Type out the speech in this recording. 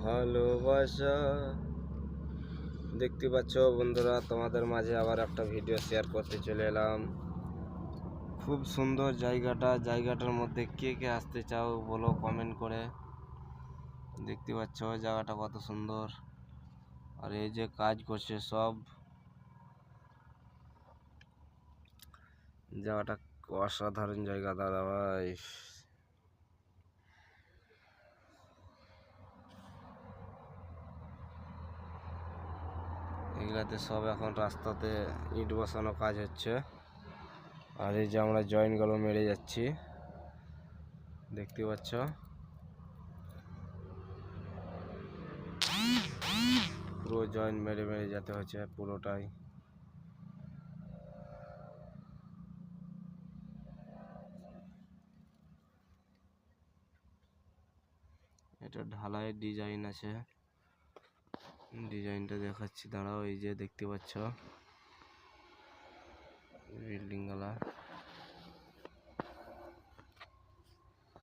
ভালোবাসা। দেখতে পাচ্ছ বন্ধুরা, তোমাদের মাঝে আবার একটা ভিডিও শেয়ার করতে চলে এলাম। খুব সুন্দর জায়গাটার মধ্যে কে কে আসতে চাও বলো কমেন্ট করে। দেখতে পাচ্ছ জায়গাটা কত সুন্দর, আর এই যে কাজ করছে সব, জায়গাটা অসাধারণ জায়গা দাদা ভাই। এগুলাতে সব এখন রাস্তাতে ইট বসানো কাজ হচ্ছে, আর এই যে আমরা জয়েন্টগুলো মেরে যাচ্ছি, দেখতে পাচ্ছ। পুরো জয়েন্ট মেরে মেরে যেতে হচ্ছে পুরোটাই। এটা ঢালাইয়ের ডিজাইন আছে, ডিজাইনটা দেখাচ্ছি দাঁড়াও। এই যে দেখতে পাচ্ছ বিল্ডিং গুলা।